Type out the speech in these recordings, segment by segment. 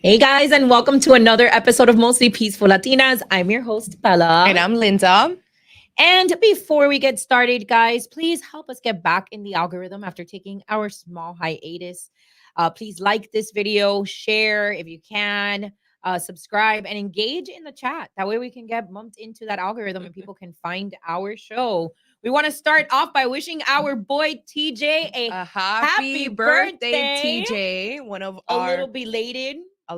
Hey guys, and welcome to another episode of Mostly Peaceful Latinas. I'm your host, Bella. And I'm Linda. And before we get started, guys, please help us get back in the algorithm after taking our small hiatus. Please like this video, share if you can, subscribe, and engage in the chat. That way we can get bumped into that algorithm and people can find our show. We want to start off by wishing our boy TJ a happy birthday, TJ. One of a our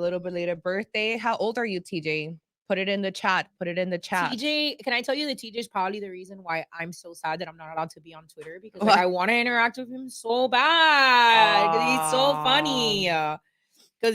little belated birthday. How old are you, TJ? Put it in the chat. TJ, can I tell you that TJ is probably the reason why I'm so sad that I'm not allowed to be on Twitter because like, I want to interact with him so bad because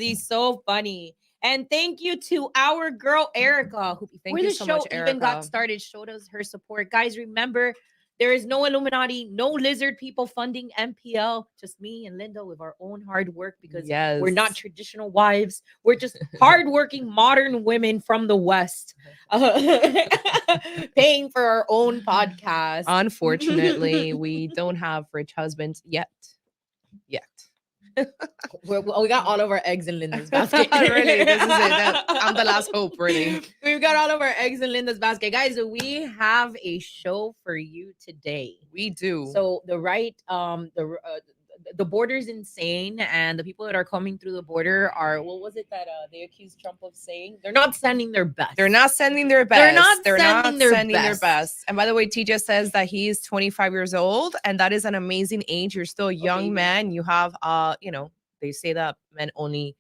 he's so funny. And thank you to our girl Erica, who before the show even got started, showed us her support. Guys, remember, there is no Illuminati, no lizard people funding MPL. Just me and Linda with our own hard work because we're not traditional wives. We're just hardworking modern women from the West, paying for our own podcast. Unfortunately, we don't have rich husbands yet. We got all of our eggs in Linda's basket. Really, this is it. I'm the last hope, really. We've got all of our eggs in Linda's basket. Guys, we have a show for you today. We do. So the border's insane, and the people that are coming through the border are, what was it that they accused Trump of saying? They're not sending their best. They're not sending their best. And by the way, TJ says that he's 25 years old, and that is an amazing age. You're still a young man. You have, they say that men only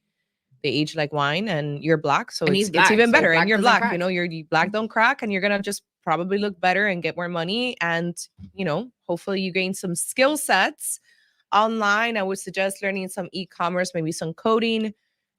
they age like wine, and you're black, so it's even better. And you're black, crack. You're black don't crack, and you're gonna just probably look better and get more money, and hopefully you gain some skill sets online. I would suggest learning some e-commerce, maybe some coding.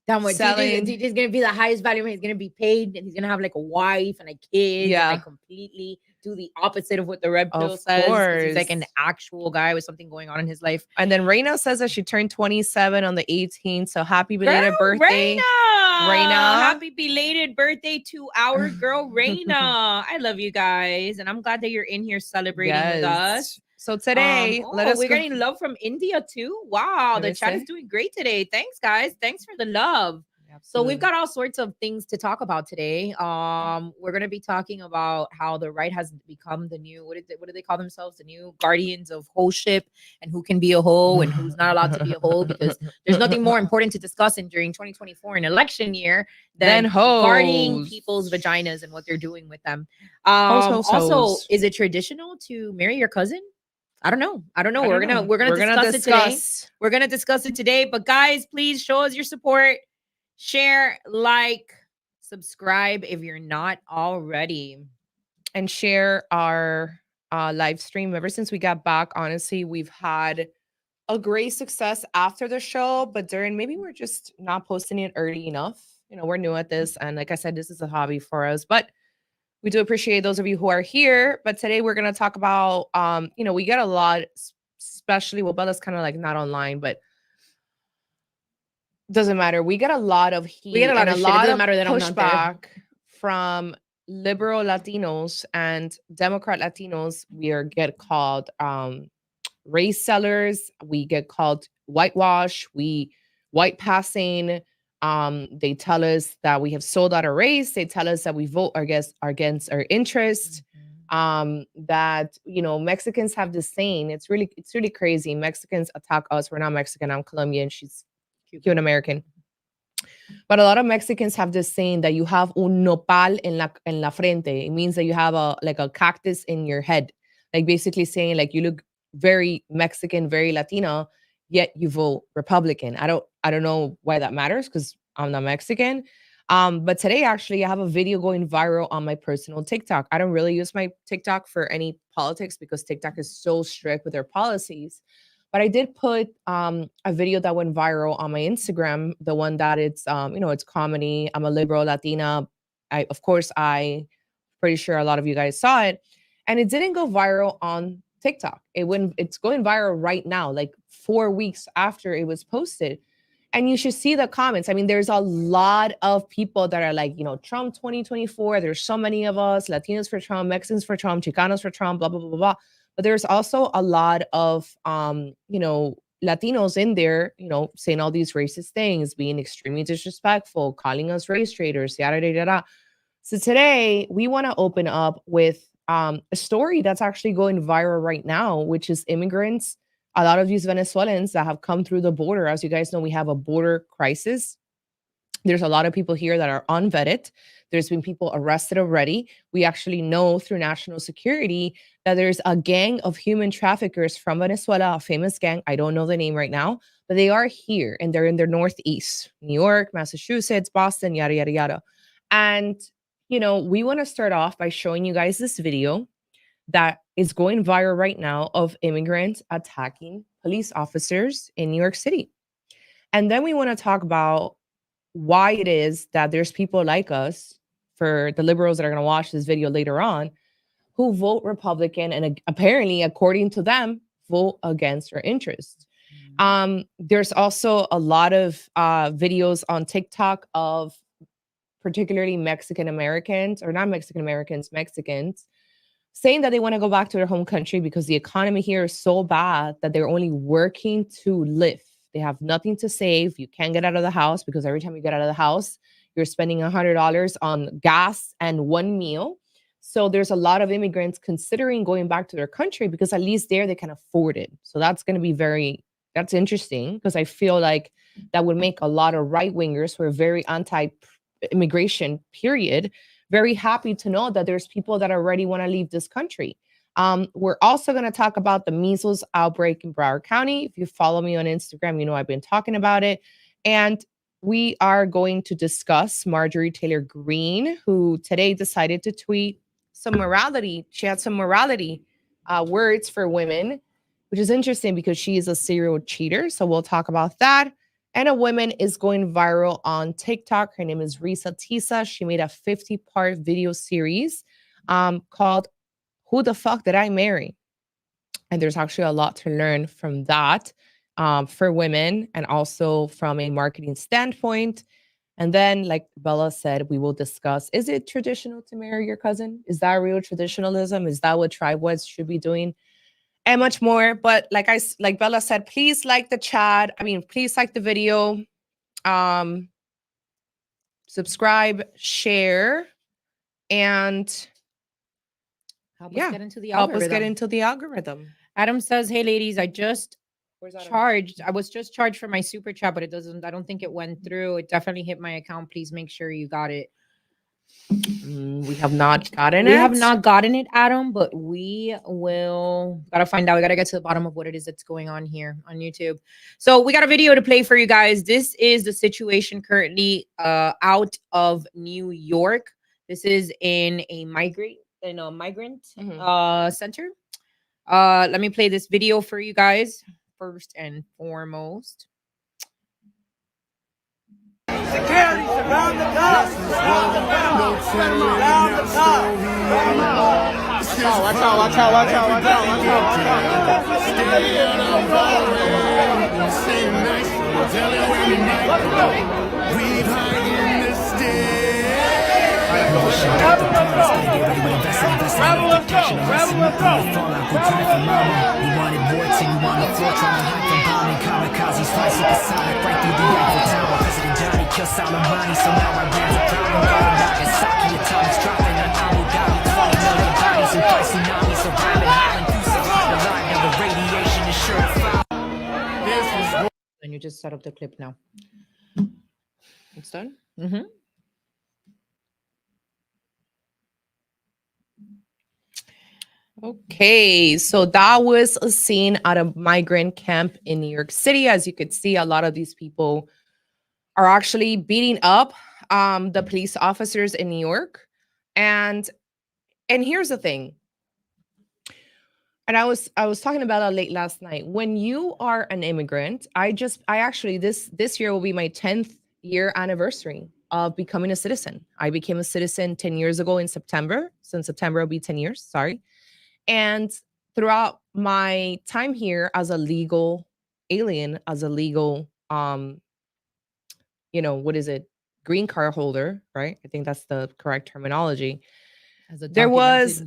Selling. TJ's gonna be the highest value. He's gonna be paid, and he's gonna have like a wife and a kid. Yeah, and, like, completely do the opposite of what the red pill says. He's like an actual guy with something going on in his life. And then Reina says that she turned 27 on the 18th. So happy belated birthday, Reina! Happy belated birthday to our girl Reina. I love you guys, and I'm glad that you're in here celebrating with us. So today, we're getting love from India too. Wow, the chat is doing great today. Thanks, guys. Thanks for the love. Absolutely. So we've got all sorts of things to talk about today. We're going to be talking about how the right has become the new, what do they call themselves? The new guardians of hoeship, and who can be a hoe and who's not allowed to be a hoe, because there's nothing more important to discuss during 2024, an election year, than guarding people's vaginas and what they're doing with them. Also, is it traditional to marry your cousin? I don't know. We're gonna discuss it today. We're gonna discuss it today. But guys, please show us your support. Share, like, subscribe if you're not already, and share our live stream. Ever since we got back, honestly, we've had a great success after the show, but maybe we're just not posting it early enough. We're new at this, and like I said, this is a hobby for us, but we do appreciate those of you who are here. But today we're going to talk about, we get a lot, especially, well, Bella's kind of like not online, but doesn't matter. We get a lot of heat. We get a lot of pushback from liberal Latinos and Democrat Latinos. Get called race sellers. We get called whitewash. White passing. They tell us that we have sold out our race. They tell us that we vote against our interest. That Mexicans have this saying. It's really crazy. Mexicans attack us. We're not Mexican. I'm Colombian. She's Cuban American. But a lot of Mexicans have this saying that you have un nopal en la frente. It means that you have a cactus in your head. Like basically saying like you look very Mexican, very Latino, yet you vote Republican. I don't know why that matters, because I'm not Mexican. But today, actually, I have a video going viral on my personal TikTok. I don't really use my TikTok for any politics because TikTok is so strict with their policies. But I did put a video that went viral on my Instagram, the one that it's comedy. I'm a liberal Latina. I'm pretty sure a lot of you guys saw it. And it didn't go viral on TikTok. It's going viral right now, like 4 weeks after it was posted. And you should see the comments. I mean, there's a lot of people that are like, Trump 2024. There's so many of us, Latinos for Trump, Mexicans for Trump, Chicanos for Trump, blah, blah, blah, blah. But there's also a lot of, Latinos in there, saying all these racist things, being extremely disrespectful, calling us race traitors, yada, yada, yada. So today we want to open up with a story that's actually going viral right now, which is immigrants. A lot of these Venezuelans that have come through the border. As you guys know, we have a border crisis. There's a lot of people here that are unvetted. There's been people arrested already. We actually know through national security that there's a gang of human traffickers from Venezuela, a famous gang. I don't know the name right now, but they are here and they're in their Northeast, New York, Massachusetts, Boston, yada, yada, yada. And, we want to start off by showing you guys this video that is going viral right now of immigrants attacking police officers in New York City. And then we want to talk about why it is that there's people like us, for the liberals that are going to watch this video later on, who vote Republican and apparently, according to them, vote against our interests. There's also a lot of videos on TikTok of particularly Mexican Americans, or not Mexican Americans, Mexicans, saying that they want to go back to their home country because the economy here is so bad that they're only working to live. They have nothing to save. You can't get out of the house because every time you get out of the house, you're spending $100 on gas and one meal. So there's a lot of immigrants considering going back to their country because at least there they can afford it. So that's going to be that's interesting, because I feel like that would make a lot of right wingers who are very anti-immigration, period, very happy to know that there's people that already want to leave this country. We're also going to talk about the measles outbreak in Broward County. If you follow me on Instagram, you know I've been talking about it. And we are going to discuss Marjorie Taylor Greene, who today decided to tweet some morality. She had some morality words for women, which is interesting because she is a serial cheater. So we'll talk about that. And a woman is going viral on TikTok. Her name is Risa Tisa. She made a 50-part video series called Who the Fuck Did I Marry? And there's actually a lot to learn from that for women, and also from a marketing standpoint. And then, like Bella said, we will discuss, is it traditional to marry your cousin? Is that real traditionalism? Is that what tribe weds should be doing? And much more. But like Bella said, please like the chat. Please like the video. Subscribe, share, and help us get into the help algorithm. us get into the algorithm. Adam says, "Hey ladies, I just charged. I was just charged for my super chat, but I don't think it went through. It definitely hit my account. Please make sure you got it." We have not gotten it. We have not gotten it, Adam, but we will. Gotta find out. We gotta get to the bottom of what it is that's going on here on YouTube. So we got a video to play for you guys. This is the situation currently out of New York. This is in a migrant center. Let me play this video for you guys first and foremost. Security, surround the car. Surround the car. Surround the car. Watch out, watch out, watch out, watch out, watch out, watch out. Stay out of our way. Stay nice. Tell it when you might go. We hide in the stairs. Travel, let's go. Travel, let's go. Travel, let's go. We wanted more to you on the floor, trying to hide from bombing. Kamikazes fly supersonic right through the Eiffel Tower. President Johnny kill Soleimani, so now I ran the problem. Going back and Saki atomics dropping on Abu Dhabi. 20 million bodies and fight tsunamis surrounding Highland through the line. Now the radiation is sure to fall. And you just set up the clip now. It's done? Mm-hmm. Okay, so that was a scene at a migrant camp in New York City. As you could see, a lot of these people are actually beating up the police officers in New York. And here's the thing. And I was talking about that late last night. When you are an immigrant, I actually this year will be my 10th year anniversary of becoming a citizen. I became a citizen 10 years ago in September. So in September it'll be 10 years, sorry. And throughout my time here as a legal alien, as a legal green card holder, right? I think that's the correct terminology. There was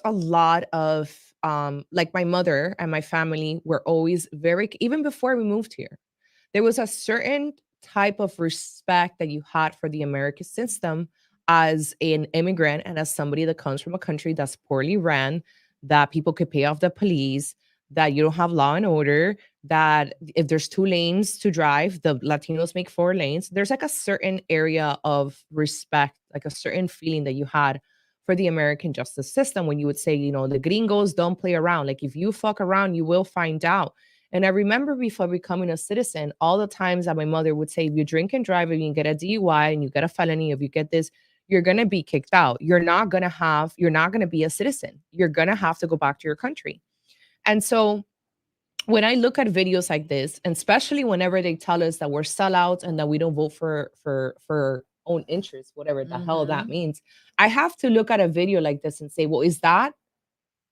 a lot of like my mother and my family were always very, even before we moved here, there was a certain type of respect that you had for the American system as an immigrant and as somebody that comes from a country that's poorly ran, that people could pay off the police, that you don't have law and order, that if there's 2 lanes to drive, the Latinos make 4 lanes. There's like a certain area of respect, like a certain feeling that you had for the American justice system when you would say, the gringos don't play around. Like if you fuck around, you will find out. And I remember before becoming a citizen, all the times that my mother would say, if you drink and drive, if you get a DUI and you get a felony, if you get this, you're going to be kicked out. You're not going to be a citizen. You're going to have to go back to your country. And so when I look at videos like this, and especially whenever they tell us that we're sellouts and that we don't vote for own interests, whatever the hell that means, I have to look at a video like this and say, well, is that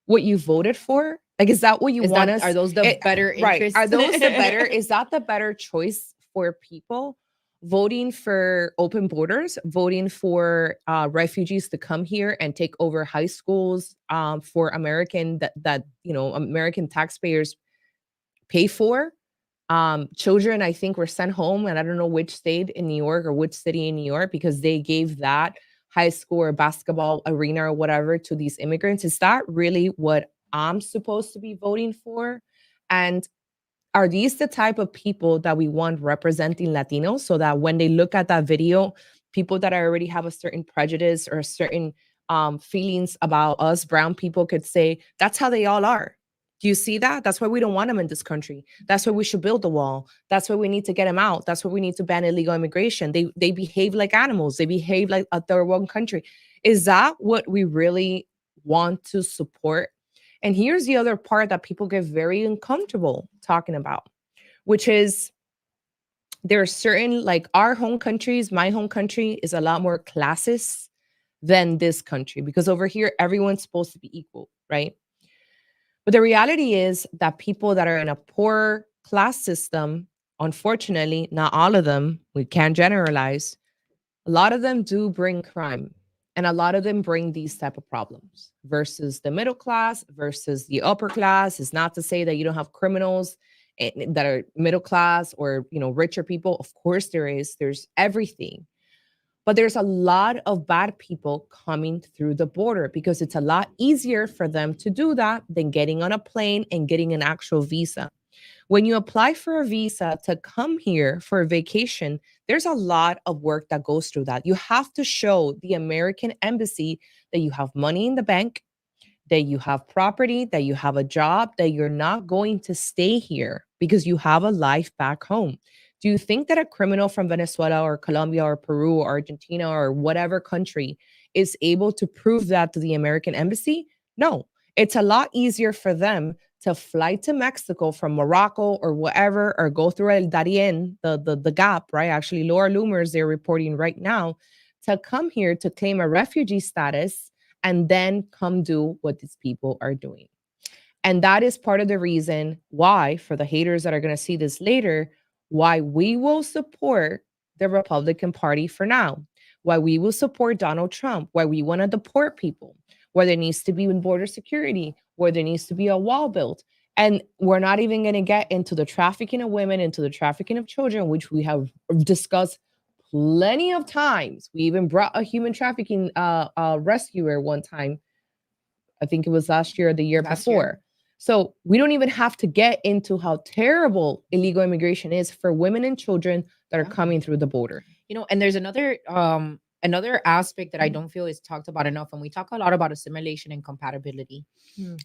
what you voted for? Like, is that what you want us? Are those the better interests? Right. Are those the better? Is that the better choice for people? Voting for open borders, voting for refugees to come here and take over high schools for American American taxpayers pay for. Children, I think, were sent home, and I don't know which state in New York or which city in New York, because they gave that high school or basketball arena or whatever to these immigrants. Is that really what I'm supposed to be voting for? And are these the type of people that we want representing Latinos, so that when they look at that video, people that already have a certain prejudice or a certain feelings about us brown people could say, that's how they all are. Do you see that? That's why we don't want them in this country. That's why we should build the wall. That's why we need to get them out. That's why we need to ban illegal immigration. They behave like animals. They behave like a third world country. Is that what we really want to support? And here's the other part that people get very uncomfortable talking about, which is there are certain, like our home countries, my home country is a lot more classist than this country, because over here, everyone's supposed to be equal, right? But the reality is that people that are in a poor class system, unfortunately, not all of them, we can't generalize, a lot of them do bring crime. And a lot of them bring these type of problems versus the middle class versus the upper class. It's not to say that you don't have criminals that are middle class or, richer people. Of course there is. There's everything. But there's a lot of bad people coming through the border because it's a lot easier for them to do that than getting on a plane and getting an actual visa. When you apply for a visa to come here for a vacation, there's a lot of work that goes through that. You have to show the American embassy that you have money in the bank, that you have property, that you have a job, that you're not going to stay here because you have a life back home. Do you think that a criminal from Venezuela or Colombia or Peru or Argentina or whatever country is able to prove that to the American embassy? No. It's a lot easier for them to fly to Mexico from Morocco or whatever, or go through El Darien, the gap, right? Actually, Laura Loomer's they're reporting right now, to come here to claim a refugee status and then come do what these people are doing. And that is part of the reason why, for the haters that are going to see this later, why we will support the Republican Party for now, why we will support Donald Trump, why we want to deport people, where there needs to be border security, where there needs to be a wall built. And we're not even going to get into the trafficking of women, into the trafficking of children, which we have discussed plenty of times. We even brought a human trafficking rescuer one time. I think it was last year or the year before. So we don't even have to get into how terrible illegal immigration is for women and children that are coming through the border. And there's another aspect that I don't feel is talked about enough. And we talk a lot about assimilation and compatibility.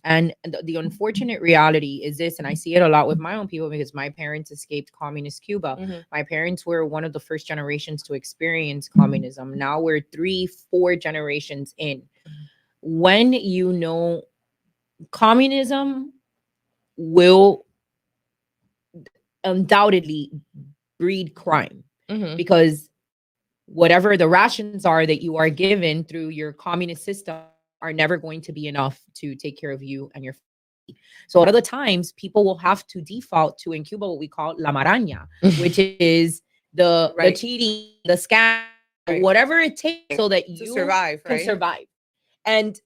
And the unfortunate reality is this, and I see it a lot with my own people because my parents escaped communist Cuba. My parents were one of the first generations to experience communism. Now we're 3-4 generations in. When communism will undoubtedly breed crime because whatever the rations are that you are given through your communist system are never going to be enough to take care of you and your family. So a lot of the times people will have to default to, in Cuba, what we call la maraña, which is the cheating, the scam, whatever it takes so that you survive, can survive. And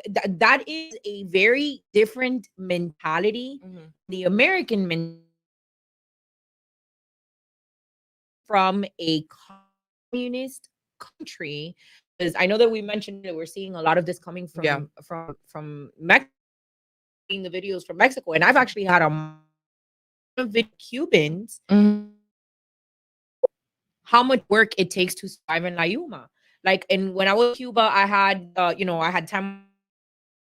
that is a very different mentality. The American from a communist country, because I know that we mentioned that we're seeing a lot of this coming from Mexico, seeing the videos from Mexico, and I've actually had of Cubans how much work it takes to survive in La Yuma. Like, and when I was in Cuba, I had I had time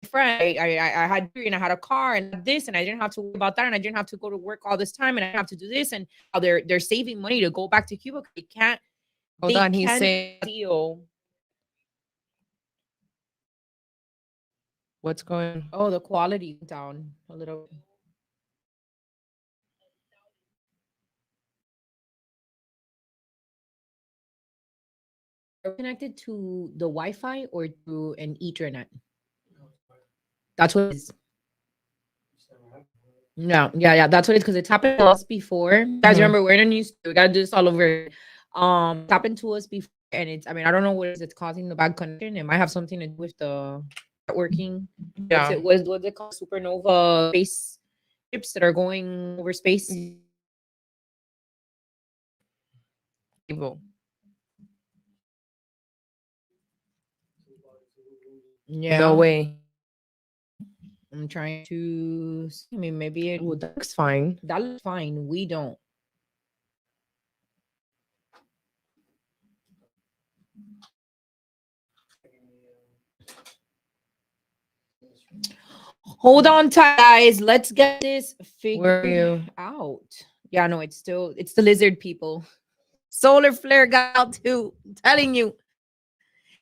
with my friend. I had and I had a car and this, and I didn't have to worry about that, and I didn't have to go to work all this time, and I didn't have to do this, and how they're saving money to go back to Cuba. They can't. Hold on, he's saying deal. What's going on? Oh, the quality down a little. Are we connected to the Wi-Fi or through an Ethernet? That's what it is. No, yeah, that's what it's because it's happened to us before. Guys, remember we're in a new studio. We gotta do this all over. It's happened to us before, and it's I mean, I don't know what it is it's causing the bad connection. It might have something to do with the networking. Yeah. What's it called? Supernova space ships that are going over space. Evil. Yeah. No way. I'm trying to see. I mean, maybe it that looks fine. That looks fine. We don't. Hold on tight, guys. Let's get this figured out. Yeah, no, it's the lizard people. Solar flare got out too. I'm telling you.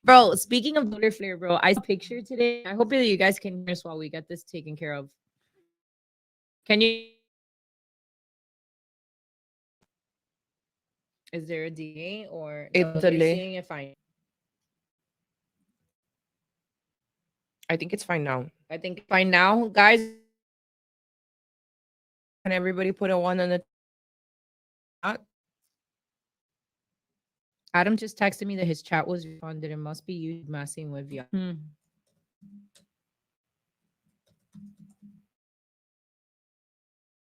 Bro, speaking of solar flare, bro, I saw a picture today. I hope that you guys can hear us while we get this taken care of. Can you? Is there a delay or it's you're seeing it fine? I think it's fine now. I think fine now, guys. Can everybody put a 1 on the chat? Adam just texted me that his chat was refunded. It must be you messing with you.